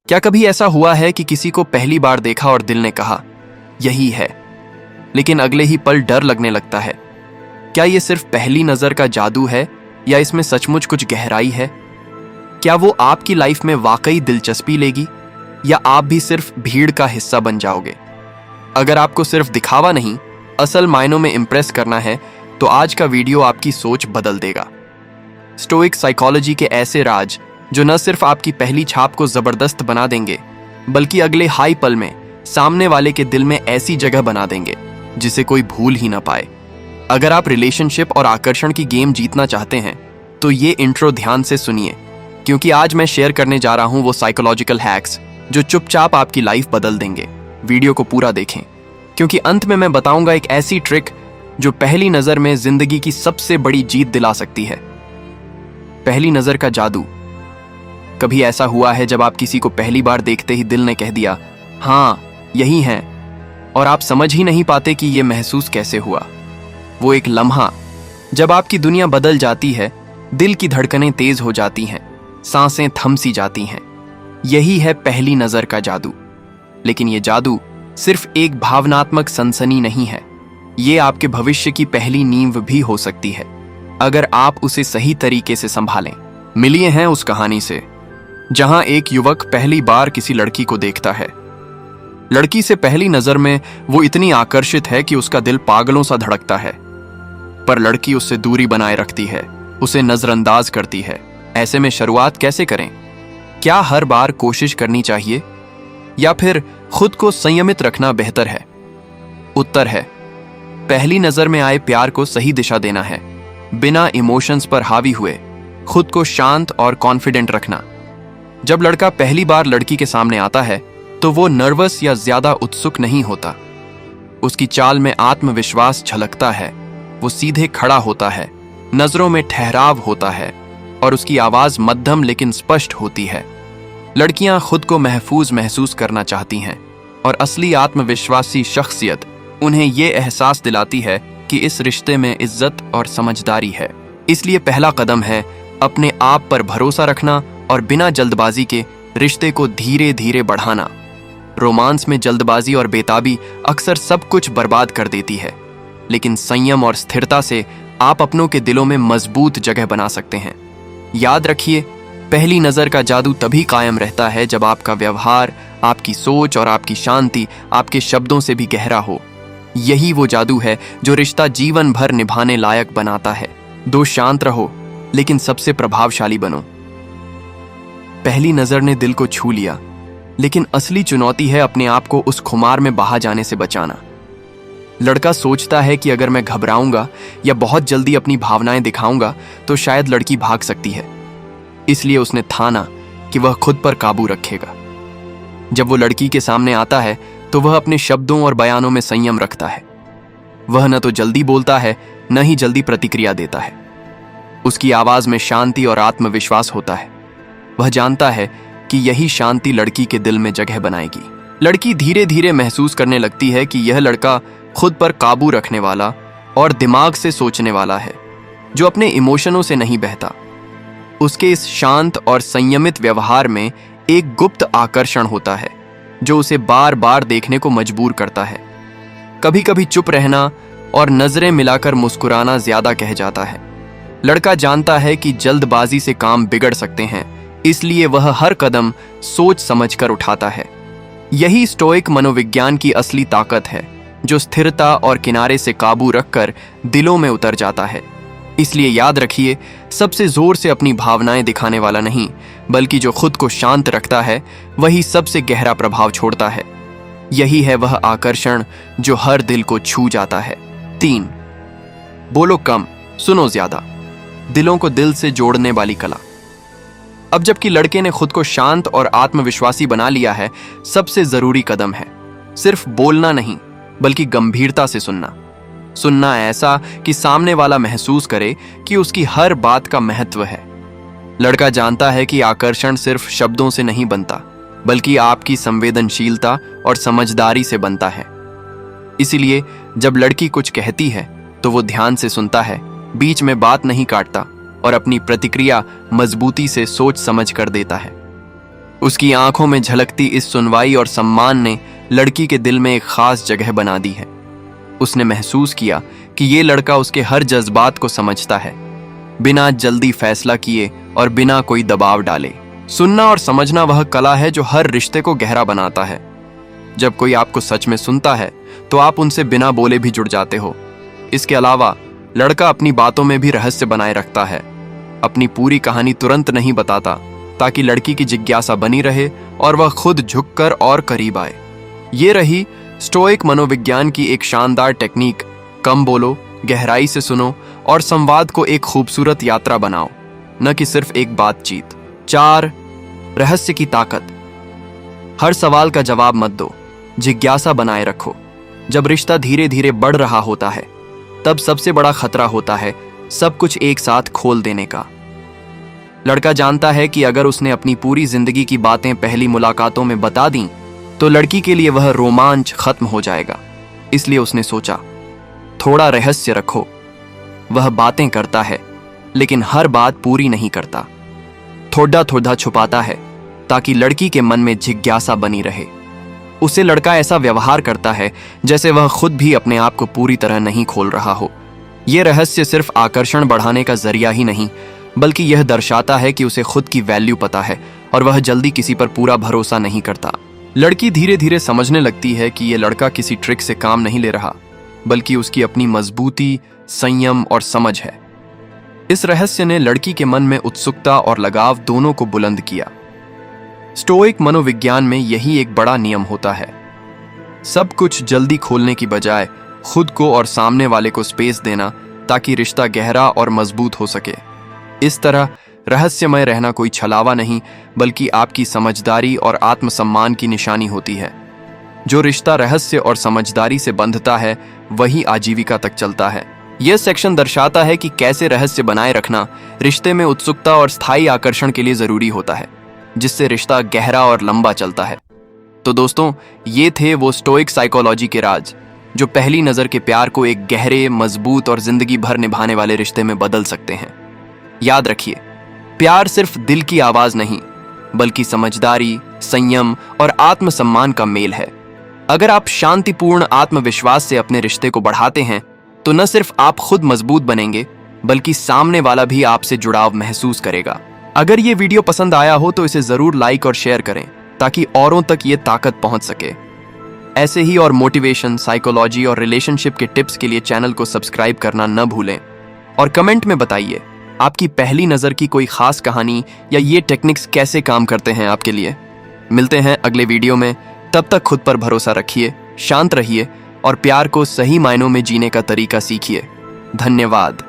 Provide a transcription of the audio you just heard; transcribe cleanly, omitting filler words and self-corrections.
क्या कभी ऐसा हुआ है कि किसी को पहली बार देखा और दिल ने कहा यही है, लेकिन अगले ही पल डर लगने लगता है? क्या ये सिर्फ पहली नजर का जादू है या इसमें सचमुच कुछ गहराई है? क्या वो आपकी लाइफ में वाकई दिलचस्पी लेगी या आप भी सिर्फ भीड़ का हिस्सा बन जाओगे? अगर आपको सिर्फ दिखावा नहीं, असल मायनों में इंप्रेस करना है, तो आज का वीडियो आपकी सोच बदल देगा। स्टोइक साइकोलॉजी के ऐसे राज जो न सिर्फ आपकी पहली छाप को जबरदस्त बना देंगे, बल्कि अगले हाई पल में सामने वाले के दिल में ऐसी जगह बना देंगे जिसे कोई भूल ही ना पाए। अगर आप रिलेशनशिप और आकर्षण की गेम जीतना चाहते हैं तो ये इंट्रो ध्यान से सुनिए, क्योंकि आज मैं शेयर करने जा रहा हूं वो साइकोलॉजिकल हैक्स जो चुपचाप आपकी लाइफ बदल देंगे। वीडियो को पूरा देखें, क्योंकि अंत में मैं बताऊंगा एक ऐसी ट्रिक जो पहली नजर में जिंदगी की सबसे बड़ी जीत दिला सकती है। पहली नजर का जादू। कभी ऐसा हुआ है जब आप किसी को पहली बार देखते ही दिल ने कह दिया हाँ यही है, और आप समझ ही नहीं पाते कि यह महसूस कैसे हुआ? वो एक लम्हा जब आपकी दुनिया बदल जाती है, दिल की धड़कनें तेज हो जाती हैं, सांसें थम सी जाती हैं। यही है पहली नजर का जादू। लेकिन यह जादू सिर्फ एक भावनात्मक सनसनी नहीं है, ये आपके भविष्य की पहली नींव भी हो सकती है, अगर आप उसे सही तरीके से संभालें। मिलिए हैं उस कहानी से जहां एक युवक पहली बार किसी लड़की को देखता है। लड़की से पहली नजर में वो इतनी आकर्षित है कि उसका दिल पागलों सा धड़कता है, पर लड़की उससे दूरी बनाए रखती है, उसे नजरअंदाज करती है। ऐसे में शुरुआत कैसे करें? क्या हर बार कोशिश करनी चाहिए या फिर खुद को संयमित रखना बेहतर है? उत्तर है पहली नजर में आए प्यार को सही दिशा देना है, बिना इमोशंस पर हावी हुए खुद को शांत और कॉन्फिडेंट रखना। जब लड़का पहली बार लड़की के सामने आता है तो वो नर्वस या ज्यादा उत्सुक नहीं होता। उसकी चाल में आत्मविश्वास झलकता है, वो सीधे खड़ा होता है, नजरों में ठहराव होता है और उसकी आवाज मध्यम लेकिन स्पष्ट होती है। लड़कियां खुद को महफूज महसूस करना चाहती हैं और असली आत्मविश्वासी शख्सियत उन्हें ये एहसास दिलाती है कि इस रिश्ते में इज्जत और समझदारी है। इसलिए पहला कदम है अपने आप पर भरोसा रखना और बिना जल्दबाजी के रिश्ते को धीरे धीरे बढ़ाना। रोमांस में जल्दबाजी और बेताबी अक्सर सब कुछ बर्बाद कर देती है, लेकिन संयम और स्थिरता से आप अपनों के दिलों में मजबूत जगह बना सकते हैं। याद रखिए, पहली नजर का जादू तभी कायम रहता है जब आपका व्यवहार, आपकी सोच और आपकी शांति आपके शब्दों से भी गहरा हो। यही वो जादू है जो रिश्ता जीवन भर निभाने लायक बनाता है। दो शांत रहो, लेकिन सबसे प्रभावशाली बनो। पहली नजर ने दिल को छू लिया, लेकिन असली चुनौती है अपने आप को उस खुमार में बहा जाने से बचाना। लड़का सोचता है कि अगर मैं घबराऊंगा या बहुत जल्दी अपनी भावनाएं दिखाऊंगा तो शायद लड़की भाग सकती है। इसलिए उसने ठाना कि वह खुद पर काबू रखेगा। जब वो लड़की के सामने आता है तो वह अपने शब्दों और बयानों में संयम रखता है। वह न तो जल्दी बोलता है, न ही जल्दी प्रतिक्रिया देता है। उसकी आवाज में शांति और आत्मविश्वास होता है। वह जानता है कि यही शांति लड़की के दिल में जगह बनाएगी। लड़की धीरे धीरे महसूस करने लगती है कि यह लड़का खुद पर काबू रखने वाला और दिमाग से सोचने वाला है, जो अपने इमोशनों से नहीं बहता। उसके इस शांत और संयमित व्यवहार में एक गुप्त आकर्षण होता है जो उसे बार बार देखने को मजबूर करता है। कभी कभी चुप रहना और नजरें मिलाकर मुस्कुराना ज्यादा कह जाता है। लड़का जानता है कि जल्दबाजी से काम बिगड़ सकते हैं, इसलिए वह हर कदम सोच समझकर उठाता है। यही स्टोइक मनोविज्ञान की असली ताकत है, जो स्थिरता और किनारे से काबू रखकर दिलों में उतर जाता है। इसलिए याद रखिए, सबसे जोर से अपनी भावनाएं दिखाने वाला नहीं, बल्कि जो खुद को शांत रखता है वही सबसे गहरा प्रभाव छोड़ता है। यही है वह आकर्षण जो हर दिल को छू जाता है। 3, बोलो कम, सुनो ज्यादा। दिलों को दिल से जोड़ने वाली कला। अब जबकि लड़के ने खुद को शांत और आत्मविश्वासी बना लिया है, सबसे जरूरी कदम है सिर्फ बोलना नहीं, बल्कि गंभीरता से सुनना। सुनना ऐसा कि सामने वाला महसूस करे कि उसकी हर बात का महत्व है। लड़का जानता है कि आकर्षण सिर्फ शब्दों से नहीं बनता, बल्कि आपकी संवेदनशीलता और समझदारी से बनता है। इसीलिए जब लड़की कुछ कहती है तो वो ध्यान से सुनता है, बीच में बात नहीं काटता और अपनी प्रतिक्रिया मजबूती से सोच समझ कर देता है। उसकी आंखों में झलकती इस सुनवाई और सम्मान ने लड़की के दिल में एक खास जगह बना दी है। उसने महसूस किया कि ये लड़का उसके हर जज्बात को समझता है, बिना जल्दी फैसला किए और बिना कोई दबाव डाले। सुनना और समझना वह कला है जो हर रिश्ते को गहरा बनाता है। जब कोई आपको सच में सुनता है तो आप उनसे बिना बोले भी जुड़ जाते हो। इसके अलावा लड़का अपनी बातों में भी रहस्य बनाए रखता है, अपनी पूरी कहानी तुरंत नहीं बताता ताकि लड़की की जिज्ञासा बनी रहे और वह खुद झुककर और करीब आए। ये रही स्टोइक मनोविज्ञान की एक शानदार टेक्निक। कम बोलो, गहराई से सुनो और संवाद को एक खूबसूरत यात्रा बनाओ, न कि सिर्फ एक बातचीत। 4. रहस्य की ताकत। हर सवाल का जवाब मत दो, जिज्ञासा बनाए रखो। जब रिश्ता धीरे धीरे बढ़ रहा होता है तब सबसे बड़ा खतरा होता है सब कुछ एक साथ खोल देने का। लड़का जानता है कि अगर उसने अपनी पूरी जिंदगी की बातें पहली मुलाकातों में बता दी तो लड़की के लिए वह रोमांच खत्म हो जाएगा। इसलिए उसने सोचा, थोड़ा रहस्य रखो। वह बातें करता है लेकिन हर बात पूरी नहीं करता, थोड़ा थोड़ा छुपाता है ताकि लड़की के मन में जिज्ञासा बनी रहे। उसे लड़का ऐसा व्यवहार करता है जैसे वह खुद भी अपने आप को पूरी तरह नहीं खोल रहा हो। यह रहस्य सिर्फ आकर्षण बढ़ाने का जरिया ही नहीं, बल्कि यह दर्शाता है कि उसे खुद की वैल्यू पता है और वह जल्दी किसी पर पूरा भरोसा नहीं करता। लड़की धीरे धीरे समझने लगती है कि यह लड़का किसी ट्रिक से काम नहीं ले रहा, बल्कि उसकी अपनी मजबूती, संयम और समझ है। इस रहस्य ने लड़की के मन में उत्सुकता और लगाव दोनों को बुलंद किया। स्टोइक मनोविज्ञान में यही एक बड़ा नियम होता है, सब कुछ जल्दी खोलने की बजाय खुद को और सामने वाले को स्पेस देना ताकि रिश्ता गहरा और मजबूत हो सके। इस तरह रहस्यमय रहना कोई छलावा नहीं, बल्कि आपकी समझदारी और आत्मसम्मान की निशानी होती है। जो रिश्ता रहस्य और समझदारी से बंधता है वही आजीविका तक चलता है। यह सेक्शन दर्शाता है कि कैसे रहस्य बनाए रखना रिश्ते में उत्सुकता और स्थायी आकर्षण के लिए जरूरी होता है, जिससे रिश्ता गहरा और लंबा चलता है। तो दोस्तों, ये थे वो स्टोइक साइकोलॉजी के राज जो पहली नजर के प्यार को एक गहरे, मजबूत और जिंदगी भर निभाने वाले रिश्ते में बदल सकते हैं। याद रखिए, प्यार सिर्फ दिल की आवाज नहीं, बल्कि समझदारी, संयम और आत्मसम्मान का मेल है। अगर आप शांतिपूर्ण आत्मविश्वास से अपने रिश्ते को बढ़ाते हैं तो न सिर्फ आप खुद मजबूत बनेंगे, बल्कि सामने वाला भी आपसे जुड़ाव महसूस करेगा। अगर ये वीडियो पसंद आया हो तो इसे जरूर लाइक और शेयर करें ताकि औरों तक ये ताकत पहुंच सके। ऐसे ही और मोटिवेशन, साइकोलॉजी और रिलेशनशिप के टिप्स के लिए चैनल को सब्सक्राइब करना न भूलें। और कमेंट में बताइए आपकी पहली नजर की कोई खास कहानी या ये टेक्निक्स कैसे काम करते हैं आपके लिए। मिलते हैं अगले वीडियो में, तब तक खुद पर भरोसा रखिए, शांत रहिए और प्यार को सही मायनों में जीने का तरीका सीखिए। धन्यवाद।